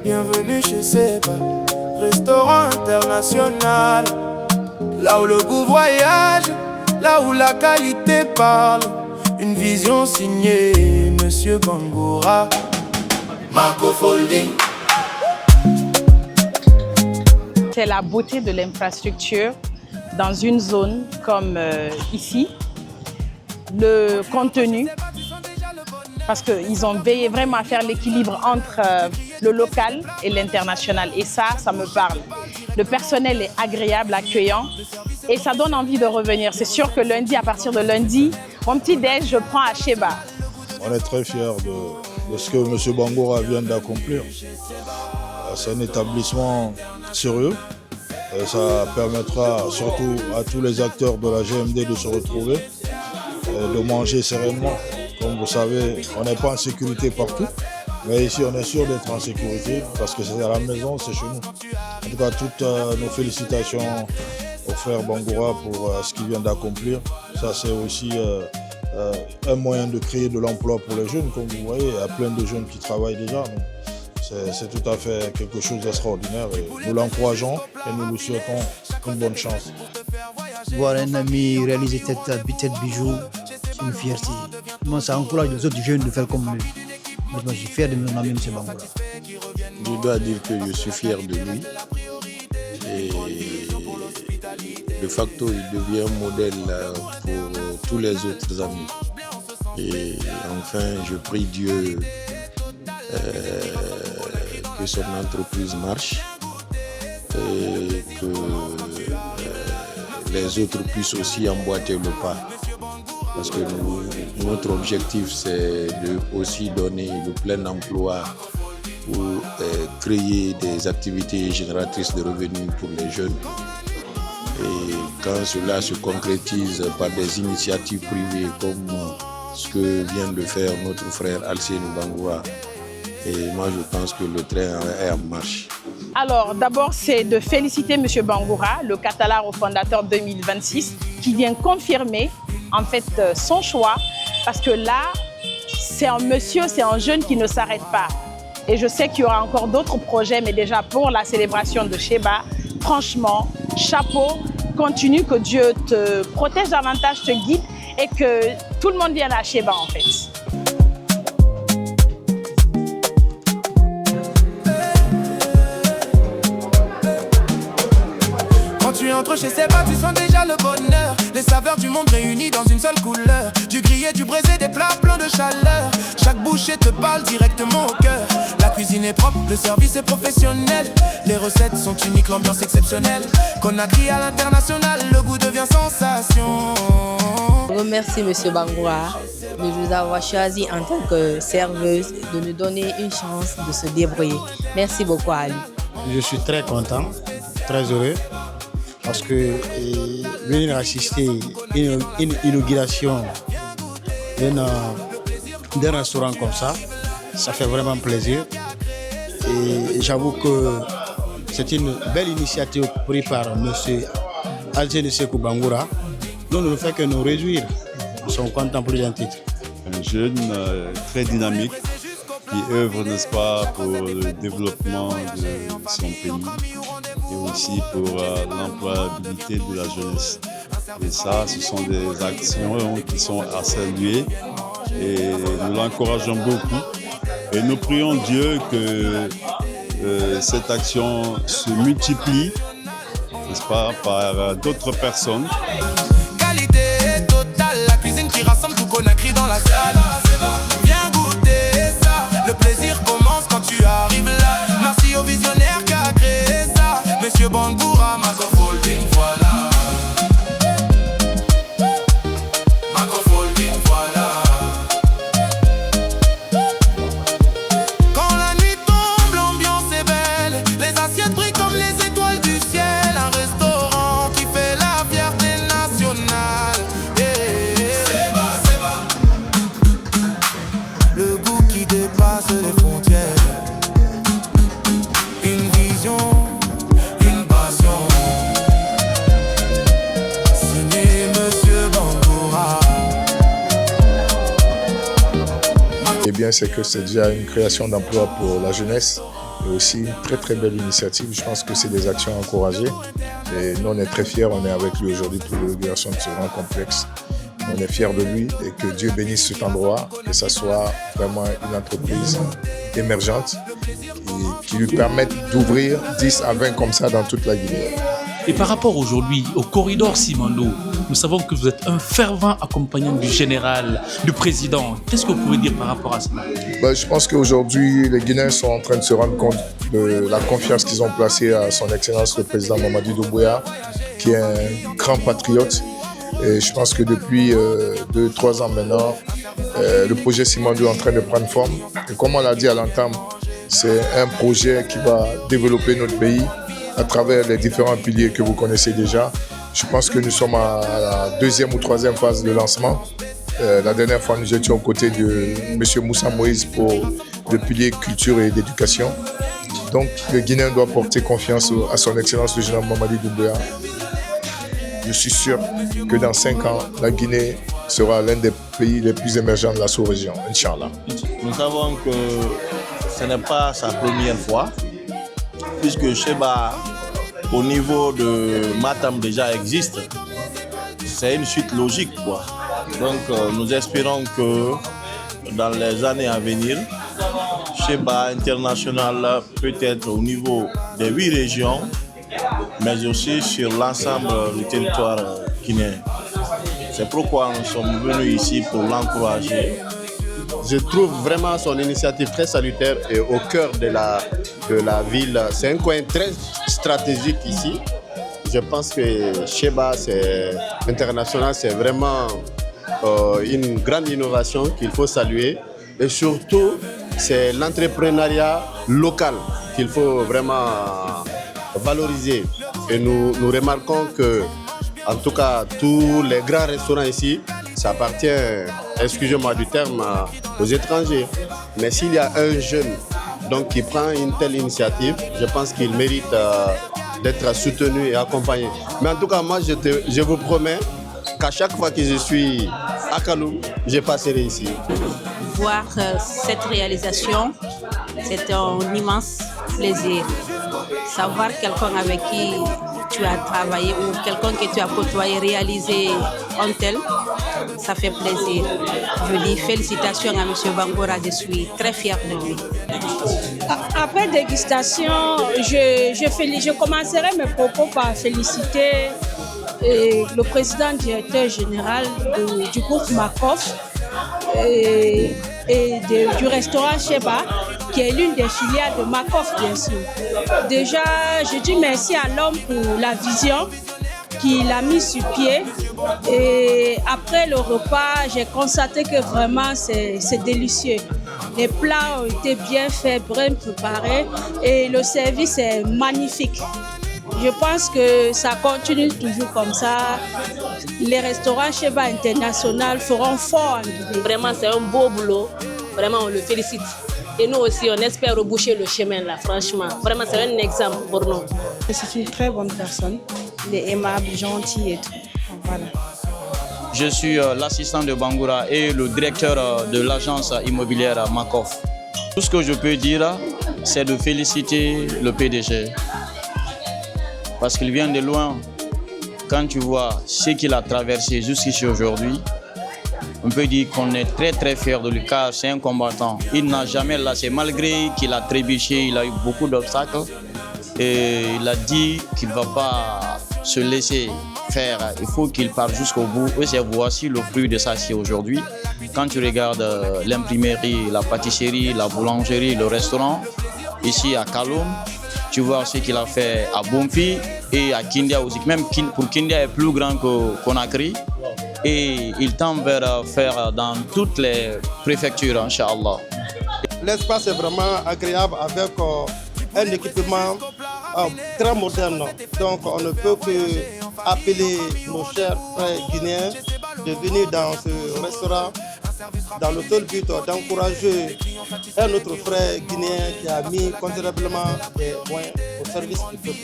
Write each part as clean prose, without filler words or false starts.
Bienvenue chez Seba, restaurant international. Là où le goût voyage, là où la qualité parle. Une vision signée Monsieur Bangoura. Marco Folding. C'est la beauté de l'infrastructure dans une zone comme ici. Le contenu, parce qu'ils ont veillé vraiment à faire l'équilibre entre le local et l'international. Et ça me parle. Le personnel est agréable, accueillant et ça donne envie de revenir. C'est sûr que lundi, à partir de lundi, mon petit déj, je prends à Sheba. On est très fiers de ce que M. Bangoura vient d'accomplir. C'est un établissement sérieux. Ça permettra surtout à tous les acteurs de la GMD de se retrouver, de manger sereinement. Comme vous savez, on n'est pas en sécurité partout, mais ici on est sûr d'être en sécurité parce que c'est à la maison, c'est chez nous. En tout cas, toutes nos félicitations au frère Bangoura pour ce qu'il vient d'accomplir. Ça, c'est aussi un moyen de créer de l'emploi pour les jeunes. Comme vous voyez, il y a plein de jeunes qui travaillent déjà. C'est tout à fait quelque chose d'extraordinaire. Nous l'encourageons et nous lui souhaitons une bonne chance. Voir un ami réaliser cette bijou, c'est une fierté. Moi, ça encourage les autres jeunes de faire comme lui. Moi, je suis fier de mon ami M. Bangoura. Je dois dire que je suis fier de lui. Et de facto, il devient un modèle pour tous les autres amis. Et enfin, je prie Dieu que son entreprise marche et que les autres puissent aussi emboîter le pas. Parce que notre objectif, c'est de aussi donner le plein emploi pour créer des activités génératrices de revenus pour les jeunes. Et quand cela se concrétise par des initiatives privées comme ce que vient de faire notre frère Alcénou Bangoura, et moi je pense que le train est en marche. Alors d'abord c'est de féliciter M. Bangoura, le Catalan fondateur 2026, qui vient confirmer en fait son choix, parce que là c'est un monsieur, c'est un jeune qui ne s'arrête pas. Et je sais qu'il y aura encore d'autres projets, mais déjà pour la célébration de Sheba, franchement, chapeau, continue, que Dieu te protège davantage, te guide et que tout le monde vienne à Sheba en fait. Tu entres chez Seba, tu sens déjà le bonheur. Les saveurs du monde réunies dans une seule couleur. Du grillé, du braisé, des plats pleins de chaleur. Chaque bouchée te parle directement au cœur. La cuisine est propre, le service est professionnel. Les recettes sont uniques, l'ambiance exceptionnelle. Conakry à l'international, le goût devient sensation. Je remercie M. Bangoura de nous avoir choisi en tant que serveuse, de nous donner une chance de se débrouiller. Merci beaucoup à lui. Je suis très content, très heureux. Parce que venir assister à une inauguration d'un restaurant comme ça fait vraiment plaisir. Et j'avoue que c'est une belle initiative prise par M. Alcénou Bangoura. Nous ne fait que nous réjouir. Nous sommes contents pour un titre. Un jeune très dynamique qui œuvre, n'est-ce pas, pour le développement de son pays et aussi pour l'employabilité de la jeunesse. Et ça, ce sont des actions qui sont à saluer et nous l'encourageons beaucoup. Et nous prions Dieu que cette action se multiplie, n'est-ce pas, par d'autres personnes. Qualité totale, la cuisine qui rassemble tout Conakry dans la salle. Viens goûter ça, le plaisir commence quand tu arrives là. Merci au visionnaire qui a créé ça, Monsieur Bangoura, Marco Folding, voilà. Marco Folding, voilà. Quand la nuit tombe, l'ambiance est belle. Les assiettes brillent comme les étoiles du ciel. Un restaurant qui fait la fierté nationale. Seba, Seba. bien, c'est que c'est déjà une création d'emplois pour la jeunesse et aussi une très très belle initiative. Je pense que c'est des actions encouragées et nous on est très fiers, on est avec lui aujourd'hui pour l'inauguration de ce grand complexe. On est fiers de lui et que Dieu bénisse cet endroit, que ça soit vraiment une entreprise émergente qui lui permette d'ouvrir 10 à 20 comme ça dans toute la Guinée. Et par rapport aujourd'hui au corridor Simandou, nous savons que vous êtes un fervent accompagnant du général, du président. Qu'est-ce que vous pouvez dire par rapport à cela? Je pense qu'aujourd'hui, les Guinéens sont en train de se rendre compte de la confiance qu'ils ont placée à son Excellence le président Mamadi Doumbouya, qui est un grand patriote. Et je pense que depuis 2-3 ans maintenant, le projet Simandou est en train de prendre forme. Et comme on l'a dit à l'entame, c'est un projet qui va développer notre pays à travers les différents piliers que vous connaissez déjà. Je pense que nous sommes à la 2e ou 3e phase de lancement. La dernière fois, nous étions aux côtés de M. Moussa Moïse pour le pilier culture et d'éducation. Donc, le Guinéen doit porter confiance à son Excellence le général Mamadi Doumbouya. Je suis sûr que dans 5 ans, la Guinée sera l'un des pays les plus émergents de la sous-région, Inch'Allah. Nous savons que ce n'est pas sa première fois, puisque Cheba, au niveau de Matam, déjà existe. C'est une suite logique, quoi. Donc, nous espérons que dans les années à venir, Cheba International peut être au niveau des 8 régions, mais aussi sur l'ensemble du territoire guinéen. C'est pourquoi nous sommes venus ici pour l'encourager. Je trouve vraiment son initiative très salutaire et au cœur de la ville. C'est un coin très stratégique ici. Je pense que Cheba International, c'est vraiment une grande innovation qu'il faut saluer. Et surtout, c'est l'entrepreneuriat local qu'il faut vraiment valoriser. Et nous remarquons que, en tout cas, tous les grands restaurants ici, ça appartient, excusez-moi du terme, aux étrangers. Mais s'il y a un jeune qui prend une telle initiative, je pense qu'il mérite d'être soutenu et accompagné. Mais en tout cas, moi, je vous promets qu'à chaque fois que je suis à Kaloum, je passerai ici. Voir cette réalisation, c'est un immense plaisir. Savoir quelqu'un avec qui tu as travaillé ou quelqu'un que tu as côtoyé réaliser un tel, ça fait plaisir. Je dis félicitations à M. Bangoura, je suis très fière de lui. Après dégustation, je commencerai mes propos par féliciter le président directeur général du groupe Makoff et du restaurant Cheba, qui est l'une des filiales de Makoff, bien sûr. Déjà, je dis merci à l'homme pour la vision qu'il a mis sur pied. Et après le repas, j'ai constaté que vraiment c'est délicieux. Les plats ont été bien faits, bien préparés et le service est magnifique. Je pense que ça continue toujours comme ça. Les restaurants Cheba International feront fort en Guinée. Vraiment, c'est un beau boulot. Vraiment, on le félicite. Et nous aussi, on espère reboucher le chemin là, franchement. Vraiment, c'est un exemple pour nous. C'est une très bonne personne. Il est aimable, gentil et tout. Voilà. Je suis l'assistant de Bangoura et le directeur de l'agence immobilière Makoff. Tout ce que je peux dire, c'est de féliciter le PDG. Parce qu'il vient de loin. Quand tu vois ce qu'il a traversé jusqu'ici aujourd'hui, on peut dire qu'on est très très fiers de lui car c'est un combattant. Il n'a jamais lâché, malgré qu'il a trébuché, il a eu beaucoup d'obstacles. Et il a dit qu'il ne va pas se laisser faire, il faut qu'il parte jusqu'au bout. Et voici le fruit de ça aujourd'hui. Quand tu regardes l'imprimerie, la pâtisserie, la boulangerie, le restaurant, ici à Kaloum, tu vois ce qu'il a fait à Bomfi et à Kindia aussi. Même pour Kindia est plus grand que Conakry. Et il tend vers faire dans toutes les préfectures, Inch'Allah. L'espace est vraiment agréable avec un équipement très moderne. Donc on ne peut que appeler nos chers frères guinéens de venir dans ce restaurant dans le seul but d'encourager un autre frère guinéen qui a mis considérablement des moyens au service du peuple.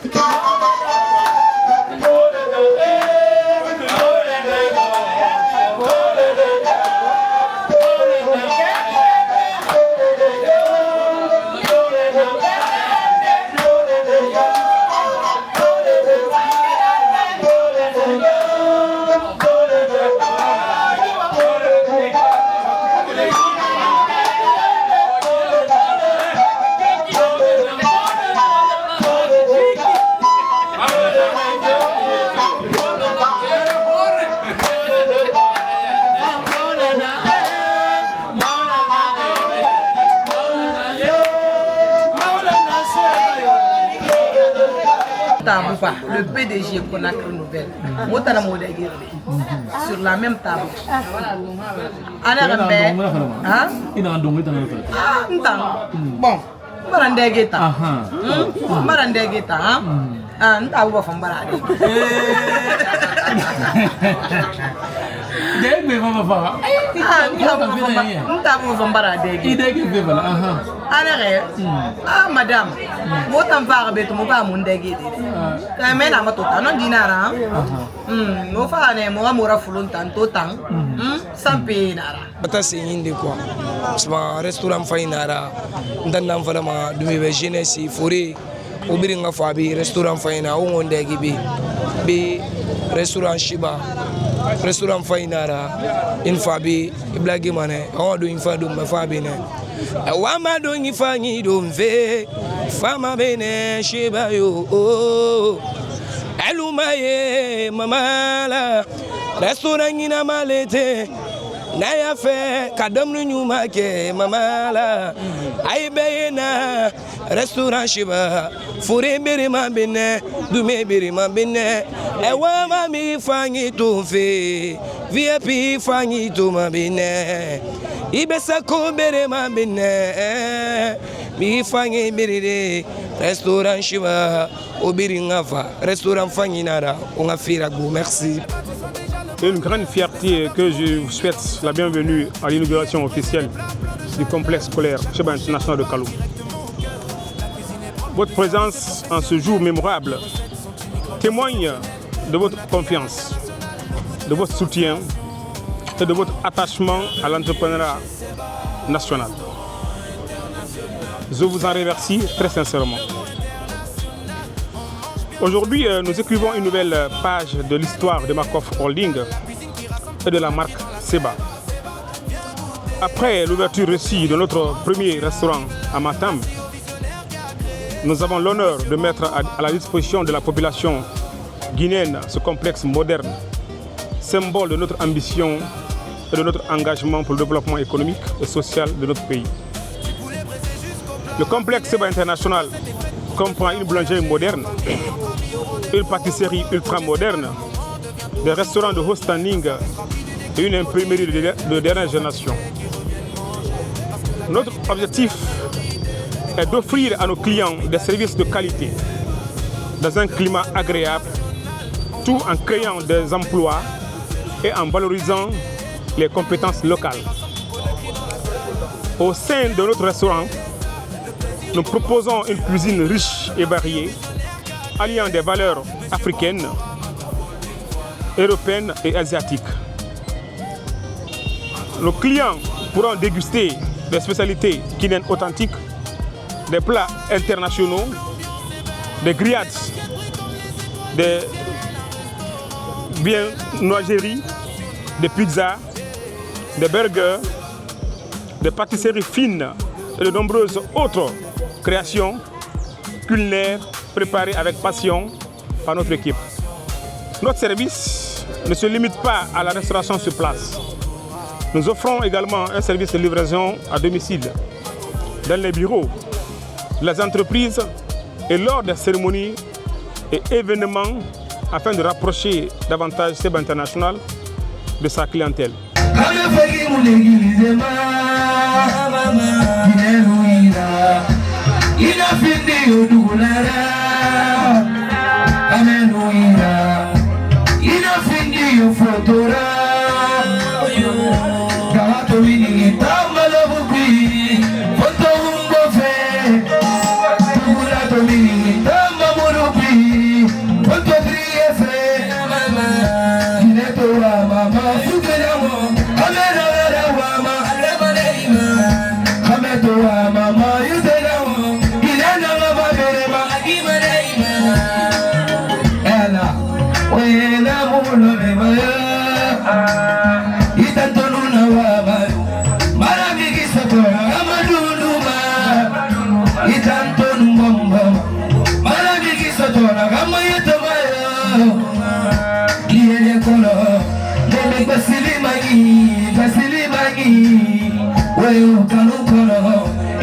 Okay. Taboupa, le PDG Conakry Nouvelle, sur la même table. Bon, madame, motam fara beto mo ba mun dege de. Ka me na matota non dinara. Mo fa ne mo amora fulun tan to tan. Sampe nara. Bata singinde quoi. Sama restaurant fa inara. Ndanam fa ma dumi be jeunesse foré. Obiri nga fa bi restaurant fa ina o ngonde gibi. Bi restaurant Shiba. Restaurant fa inara. In fa bi iblagi mane. O do in fa do ma fa bi ne. Wama do ni fa ni do mve. Fama bene Shiba yo. Alumaye mamala. Restaurant ina malete. Naya fe kadam nu nyuma ke mamala. Ay beyena restaurant Shiba. Fure biri ma bene, dume biri ma bene. Ewa ma mi fangi to fe. VIP fangi to ma bene. Ibesa ko bere ma bene. Mi fangi biri de restaurant Shiba. Obiri ngafa restaurant fangi nara. On a fait la go. Merci. C'est une grande fierté que je vous souhaite la bienvenue à l'inauguration officielle du complexe scolaire Shiba International de Kaloum. Votre présence en ce jour mémorable témoigne de votre confiance, de votre soutien et de votre attachement à l'entrepreneuriat national. Je vous en remercie très sincèrement. Aujourd'hui, nous écrivons une nouvelle page de l'histoire de Makoff Holding et de la marque Seba. Après l'ouverture réussie de notre premier restaurant à Matam, nous avons l'honneur de mettre à la disposition de la population guinéenne ce complexe moderne, symbole de notre ambition et de notre engagement pour le développement économique et social de notre pays. Le complexe Seba International comprend une boulangerie moderne, une pâtisserie ultra moderne, des restaurants de haut standing et une imprimerie de dernière génération. Notre objectif est d'offrir à nos clients des services de qualité dans un climat agréable, tout en créant des emplois et en valorisant les compétences locales. Au sein de notre restaurant, nous proposons une cuisine riche et variée, alliant des valeurs africaines, européennes et asiatiques. Nos clients pourront déguster des spécialités guinéennes authentiques, des plats internationaux, des grillades, des viennoiseries, des pizzas, des burgers, des pâtisseries fines et de nombreuses autres créations culinaires préparées avec passion par notre équipe. Notre service ne se limite pas à la restauration sur place. Nous offrons également un service de livraison à domicile, dans les bureaux, les entreprises et lors des cérémonies et événements afin de rapprocher davantage Seba International de sa clientèle. Basilimagi,